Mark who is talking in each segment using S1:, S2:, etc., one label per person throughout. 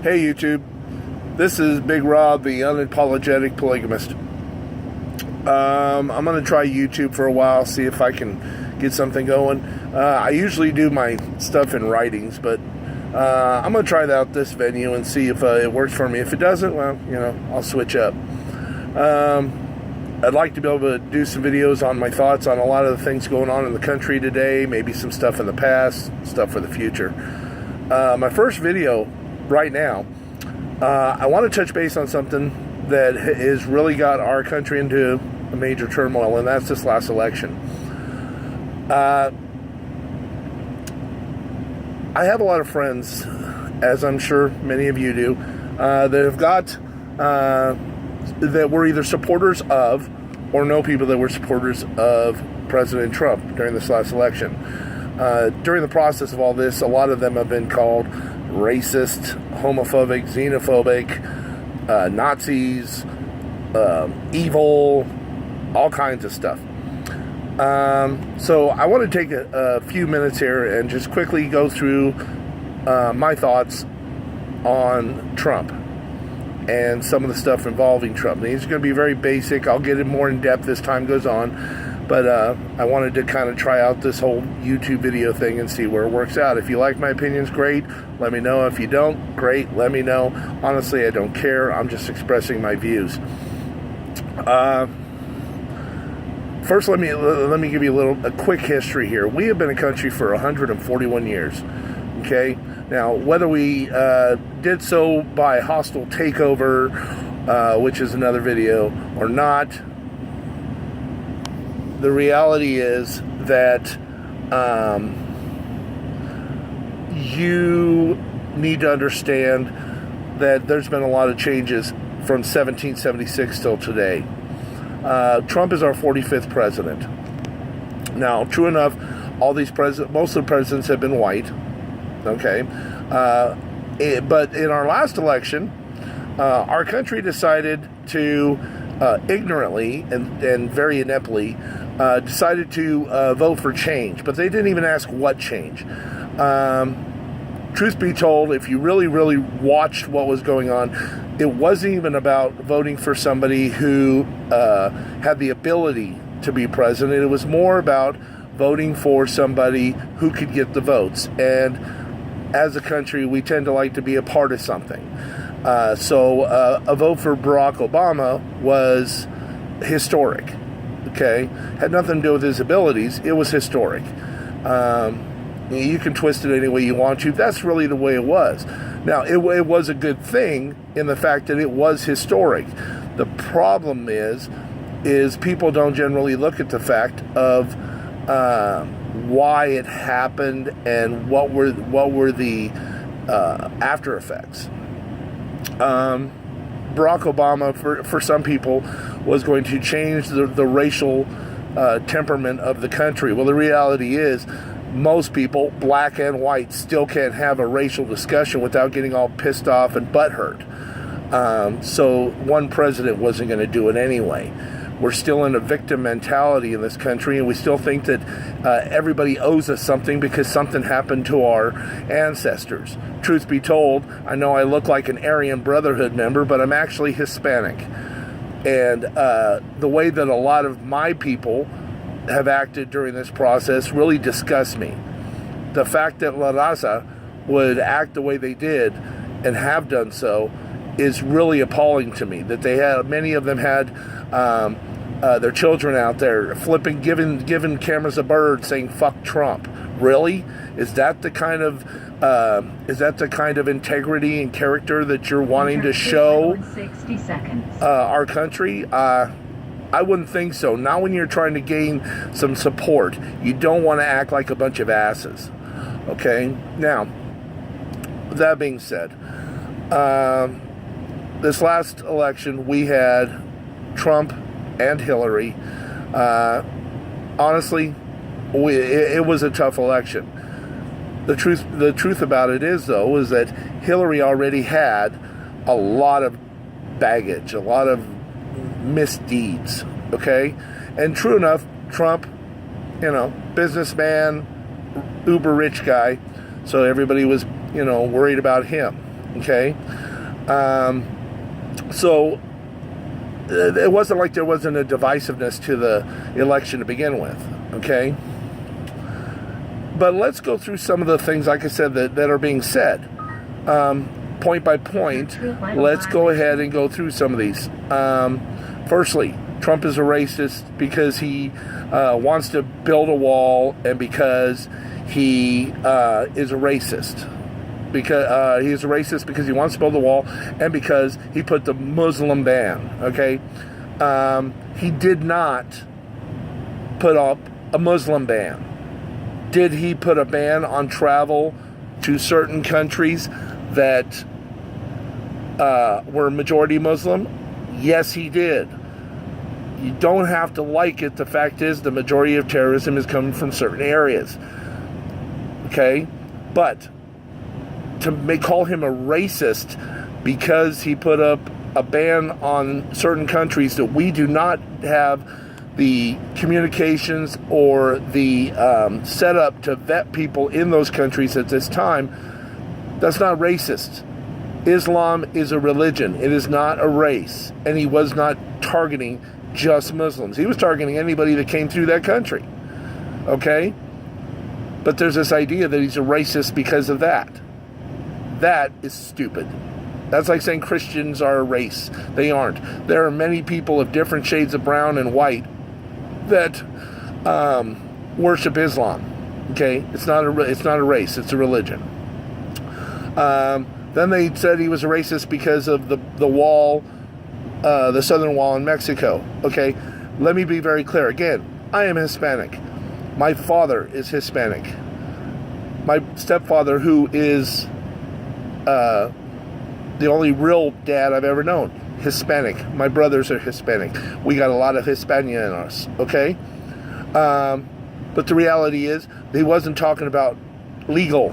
S1: Hey YouTube, this is Big Rob, the unapologetic polygamist. I'm going to try YouTube for a while, see if I can get something going. I usually do my stuff in writings, but I'm going to try out this venue and see if it works for me. If it doesn't, well, I'll switch up. I'd like to be able to do some videos on my thoughts on a lot of the things going on in the country today, maybe some stuff in the past, stuff for the future. My first video right now, I want to touch base on something that has really got our country into a major turmoil, and that's this last election. I have a lot of friends, as I'm sure many of you do, that have got that were either supporters of or know people that were supporters of President Trump during this last election. During the process of all this, a lot of them have been called racist, homophobic, xenophobic, Nazis, evil, all kinds of stuff. So I want to take a few minutes here and just quickly go through my thoughts on Trump and some of the stuff involving Trump. These are going to be very basic. I'll get it more in depth as time goes on. But I wanted to kind of try out this whole YouTube video thing and see where it works out. If you like my opinions, great. Let me know. If you don't, great. Let me know. Honestly, I don't care. I'm just expressing my views. First, let me give you a quick history here. We have been a country for 141 years. Okay? Now, whether we did so by hostile takeover, which is another video, or not, the reality is that you need to understand that there's been a lot of changes from 1776 till today. Trump is our 45th president. Now, true enough, most of the presidents have been white. Okay, but in our last election, our country decided to ignorantly and very ineptly decided to vote for change, but they didn't even ask what change. Truth be told, if you really, really watched what was going on, it wasn't even about voting for somebody who had the ability to be president. It was more about voting for somebody who could get the votes. And as a country, we tend to like to be a part of something. So a vote for Barack Obama was historic. Okay, had nothing to do with his abilities. It was historic. You can twist it any way you want to. That's really the way it was. Now, it was a good thing in the fact that it was historic. The problem is people don't generally look at the fact of why it happened and what were the after effects. Barack Obama, for some people, was going to change the racial temperament of the country. Well, the reality is most people, black and white, still can't have a racial discussion without getting all pissed off and butthurt. So one president wasn't going to do it anyway. We're still in a victim mentality in this country, and we still think that everybody owes us something because something happened to our ancestors. Truth be told, I know I look like an Aryan Brotherhood member, but I'm actually Hispanic. And the way that a lot of my people have acted during this process really disgusts me. The fact that La Raza would act the way they did and have done so is really appalling to me. That many of them had their children out there giving cameras a bird, saying "fuck Trump." Really, is that the kind of integrity and character that you're wanting to show
S2: 60 seconds.
S1: Our country? I wouldn't think so. Not when you're trying to gain some support. You don't want to act like a bunch of asses. Okay? Now, that being said, this last election we had Trump and Hillary. Honestly, it was a tough election. The truth about it is, though, is that Hillary already had a lot of baggage, a lot of misdeeds, okay? And true enough, Trump, businessman, uber rich guy, so everybody was, worried about him. Okay? So it wasn't like there wasn't a divisiveness to the election to begin with. Okay? But let's go through some of the things, like I said, that are being said. Point by point, let's go ahead and go through some of these. Firstly, Trump is a racist because he wants to build a wall, and because he is a racist. Because he's a racist because he wants to build a wall, and because he put the Muslim ban. Okay, he did not put up a Muslim ban. Did he put a ban on travel to certain countries that were majority Muslim? Yes, he did. You don't have to like it. The fact is, the majority of terrorism is coming from certain areas. Okay? But to call him a racist because he put up a ban on certain countries that we do not have the communications or the setup to vet people in those countries at this time, that's not racist. Islam is a religion. It is not a race. And he was not targeting just Muslims. He was targeting anybody that came through that country. Okay? But there's this idea that he's a racist because of that. That is stupid. That's like saying Christians are a race. They aren't. There are many people of different shades of brown and white that worship Islam. Okay? It's not a race. It's a religion. Then they said he was a racist because of the wall, the southern wall in Mexico. Okay? Let me be very clear. Again, I am Hispanic. My father is Hispanic. My stepfather, who is the only real dad I've ever known, Hispanic. My brothers are Hispanic. We got a lot of Hispania in us, okay? But the reality is, he wasn't talking about legal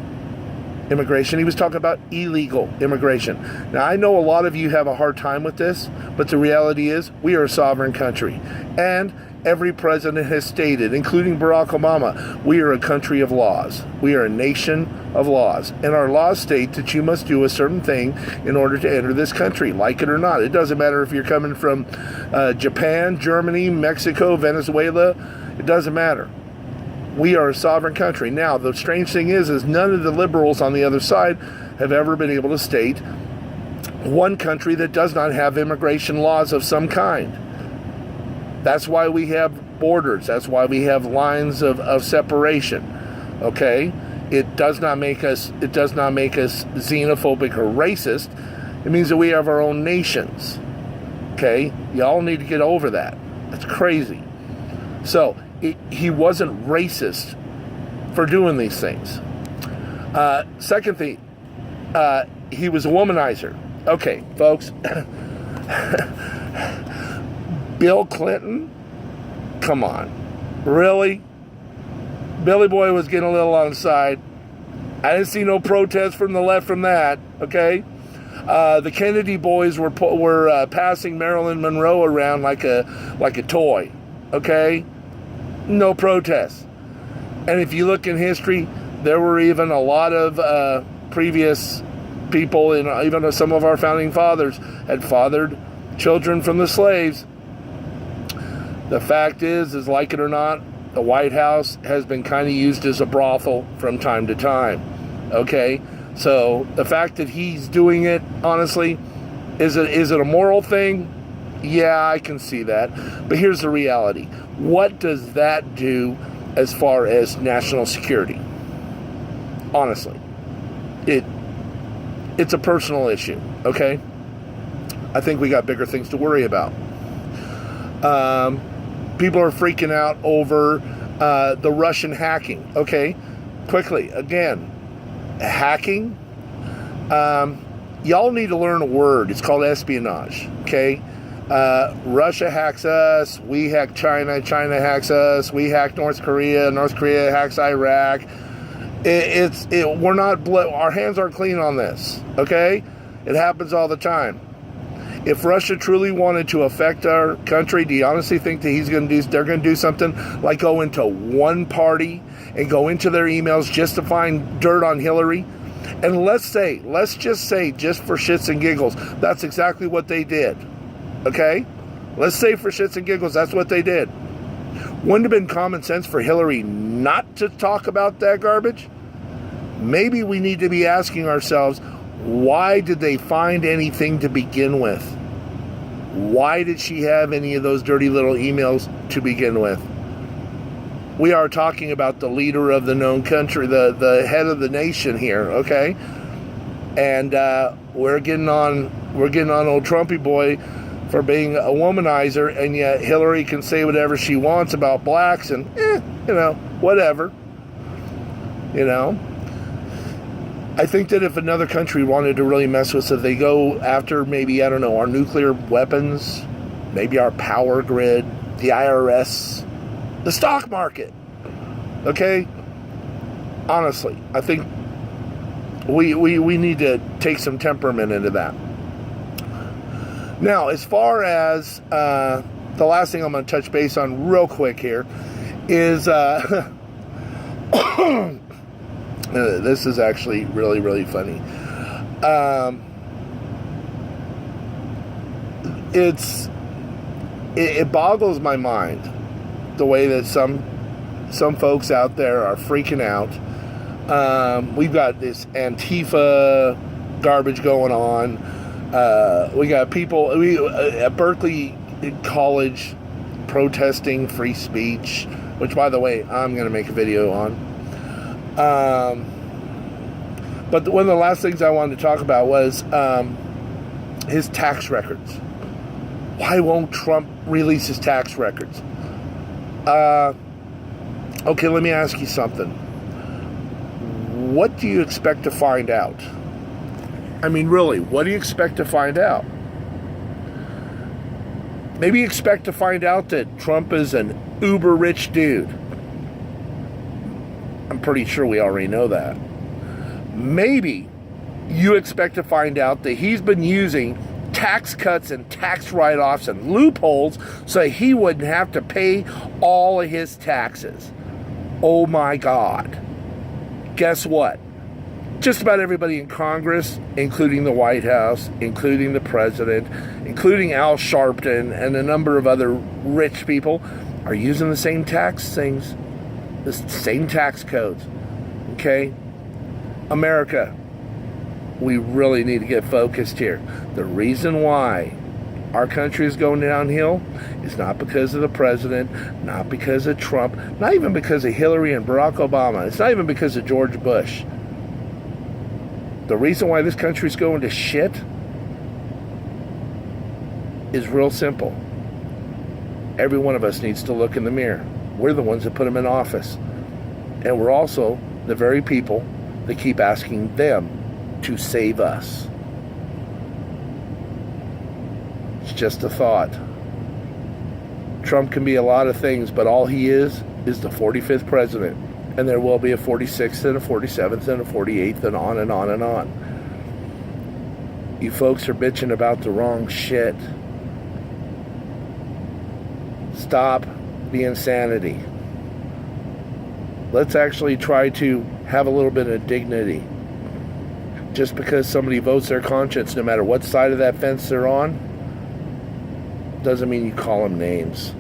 S1: immigration. He was talking about illegal immigration. Now, I know a lot of you have a hard time with this, but the reality is, we are a sovereign country. And every president has stated, including Barack Obama, we are a country of laws. We are a nation of laws. And our laws state that you must do a certain thing in order to enter this country, like it or not. It doesn't matter if you're coming from Japan, Germany, Mexico, Venezuela. It doesn't matter. We are a sovereign country. Now, the strange thing is none of the liberals on the other side have ever been able to state one country that does not have immigration laws of some kind. That's why we have borders. That's why we have lines of separation. Okay? It does not make us xenophobic or racist. It means that we have our own nations. Okay? Y'all need to get over that. That's crazy. So, he wasn't racist for doing these things. Second thing, he was a womanizer. Okay, folks. Bill Clinton? Come on. Really? Billy Boy was getting a little on the side. I didn't see no protest from the left from that, okay? The Kennedy boys were passing Marilyn Monroe around like a toy, okay? No protests. And if you look in history, there were even a lot of previous people, and even some of our founding fathers had fathered children from the slaves. The fact is like it or not, the White House has been kind of used as a brothel from time to time. Okay? So the fact that he's doing it, honestly, is it a moral thing? Yeah, I can see that. But here's the reality. What does that do as far as national security? Honestly. It's a personal issue, okay? I think we got bigger things to worry about. People are freaking out over the Russian hacking. Okay, quickly, again, hacking. Y'all need to learn a word. It's called espionage. Okay, Russia hacks us. We hack China. China hacks us. We hack North Korea. North Korea hacks Iraq. We're not. Our hands aren't clean on this. Okay, it happens all the time. If Russia truly wanted to affect our country, do you honestly think that they're going to do something like go into one party and go into their emails just to find dirt on Hillary And let's just say, just for shits and giggles, that's exactly what they did. Okay? Let's say for shits and giggles, that's what they did. Wouldn't have been common sense for Hillary not to talk about that garbage? Maybe we need to be asking ourselves, why did they find anything to begin with? Why did she have any of those dirty little emails to begin with? We are talking about the leader of the known country, the head of the nation here, okay? And we're getting on old Trumpy boy for being a womanizer, and yet Hillary can say whatever she wants about blacks and, whatever. I think that if another country wanted to really mess with us, they go after maybe, our nuclear weapons, maybe our power grid, the IRS, the stock market. Okay? Honestly, I think we need to take some temperament into that. Now, as far as the last thing I'm going to touch base on real quick here is this is actually really, really funny. It boggles my mind the way that some folks out there are freaking out. We've got this Antifa garbage going on. We got people at Berkeley College protesting free speech, which, by the way, I'm going to make a video on. But one of the last things I wanted to talk about was his tax records. Why won't Trump release his tax records? Okay, let me ask you something. What do you expect to find out? I mean, really, what do you expect to find out? Maybe you expect to find out that Trump is an uber rich dude. I'm pretty sure we already know that. Maybe you expect to find out that he's been using tax cuts and tax write-offs and loopholes so he wouldn't have to pay all of his taxes. Oh my God. Guess what? Just about everybody in Congress, including the White House, including the president, including Al Sharpton and a number of other rich people, are using the same tax things, the same tax codes. Okay? America, we really need to get focused here. The reason why our country is going downhill is not because of the president, not because of Trump, not even because of Hillary and Barack Obama. It's not even because of George Bush. The reason why this country is going to shit is real simple. Every one of us needs to look in the mirror. We're the ones that put them in office. And we're also the very people that keep asking them to save us. It's just a thought. Trump can be a lot of things, but all he is the 45th president. And there will be a 46th and a 47th and a 48th and on and on and on. You folks are bitching about the wrong shit. Stop the insanity. Let's actually try to have a little bit of dignity. Just because somebody votes their conscience, no matter what side of that fence they're on, doesn't mean you call them names.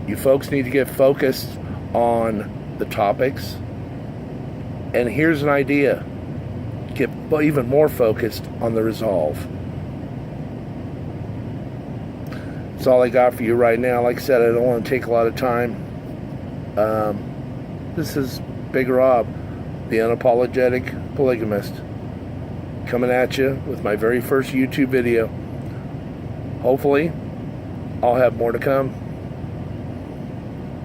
S1: You folks need to get focused on the topics. And here's an idea. Get even more focused on the resolve. That's all I got for you right now. Like I said, I don't want to take a lot of time. This is Big Rob, the unapologetic polygamist, coming at you with my very first YouTube video. Hopefully, I'll have more to come.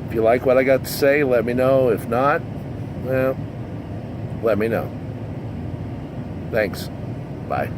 S1: If you like what I got to say, let me know. If not, well, let me know. Thanks. Bye.